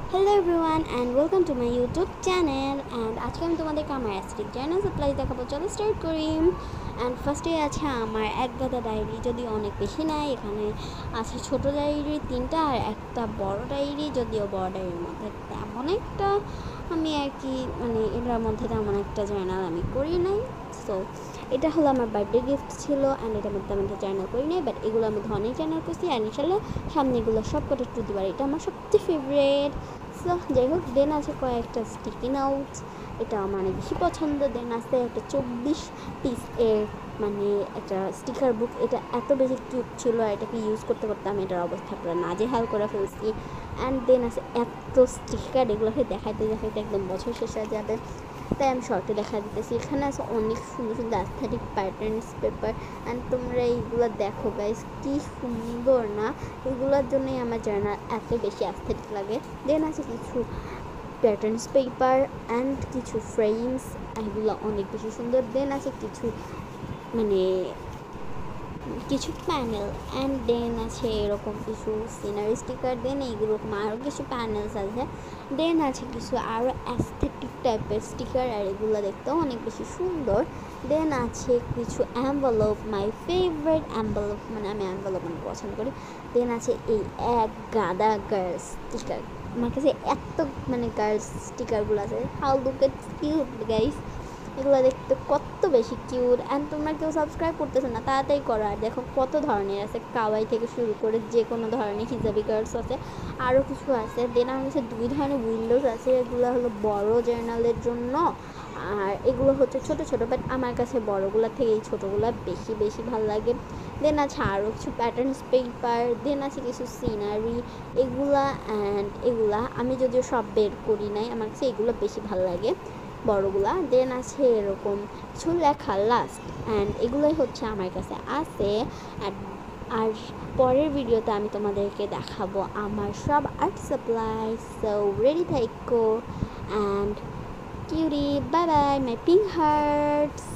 Hello everyone and welcome to my YouTube channel and আজকে আমি তোমাদেরকে আমার অ্যাস্থেটিক জার্নাল সাপ্লাই দেখাবো। চলো স্টার্ট করি। অ্যান্ড ফার্স্টে আছে আমার এক গাদা ডায়েরি, যদিও অনেক বেশি নাই। এখানে আছে ছোট ডায়েরি তিনটা আর একটা বড় ডায়েরি, যদিও বড় ডায়েরির মধ্যে তেমন একটা আমি আর কি এটার মধ্যে তেমন একটা জার্নাল আমি করি নাই। সো এটা হলো আমার বার্থডে গিফট ছিল অ্যান্ড এটার মধ্যে আমি জার্নাল করি নাই, বাট এগুলো আমি ধরনের জার্নাল করছি অ্যান্ড ইনশাল্লাহ সামনে এগুলো সব কটা টু দিবার। এটা আমার সবচেয়ে ফেভারেট। সো যাই হোক, দেন আছে কয়েকটা স্টিকি নোটস, এটা আমার অনেক বেশি পছন্দ। দেন আছে একটা 24 পিস এর একটা স্টিকার বুক, এটা এত বেশি কিউট ছিল আর এটাকে ইউজ করতে করতে আমি এটার অবস্থা পুরো নাজেহাল করে ফেলছি। অ্যান্ড দেন আছে এত স্টিকার, এগুলোকে দেখাইতে দেখাইতে একদম বছর শেষ হয়ে যাবে, তাই আমি শর্টে দেখা দিতেছি। এখানে আছে অনেক সুন্দর সুন্দর অ্যাস্থেটিক প্যাটার্নস পেপার অ্যান্ড তোমরা এইগুলো দেখো গাইস, কি সুন্দর না? এগুলোর জন্যই আমার জার্নাল এত বেশি অ্যাস্থেটিক লাগে। দেন আছে কিছু প্যাটার্নস পেপার অ্যান্ড কিছু ফ্রেমস, এগুলো অনেক বেশি সুন্দর। দেন আছে কিছু মানে কিছু প্যানেল অ্যান্ড দেন আছে এরকম কিছু সিনারি স্টিকার। দেন এইরকম আরও কিছু প্যানেলস আছে। দেন আছে কিছু আরও অ্যাস্থেটিক টাইপের স্টিকার, আর এগুলো দেখতেও অনেক বেশি সুন্দর। দেন আছে কিছু অ্যাম্বলপ, মাই ফেভারিট অ্যাম্বলপ, আমি অ্যাম্বলপ অনেক পছন্দ করি। দেন আছে এই এক গাদা গার্লস স্টিকার, আমার কাছে এত গার্লস স্টিকারগুলো আছে। How look it cute guys, এগুলো দেখতে কত বেশি কিউট। অ্যান্ড তোমরা কেউ সাবস্ক্রাইব করতেছো না, তাড়াতাড়ি করো। আর দেখো কত ধরনের আছে, কাওয়াই থেকে শুরু করে যে কোনো ধরনের হিজাবি গার্লস আছে, আরও কিছু আছে। দেন আমার কাছে দুই ধরনের উইন্ডোজ আছে, এগুলো হলো বড় জার্নালের জন্য আর এগুলো হচ্ছে ছোট ছোট, বাট আমার কাছে বড়গুলোর থেকে এই ছোটোগুলো বেশি বেশি ভালো লাগে। দেন আছে আরও কিছু প্যাটার্নস পেপার। দেন আছে কিছু সিনারি, এগুলা অ্যান্ড এগুলা আমি যদিও সব বের করি নাই, আমার কাছে এগুলো বেশি ভালো লাগে বড়গুলা। দেন আছে এরকম কিছু লেখা লাস্ট, অ্যান্ড এগুলোই হচ্ছে আমার কাছে আছে। আর পরের ভিডিওতে আমি তোমাদেরকে দেখাবো আমার সব আর্ট সাপ্লাই। সো রেডি থাইকো and curie, bye bye my pink hertz.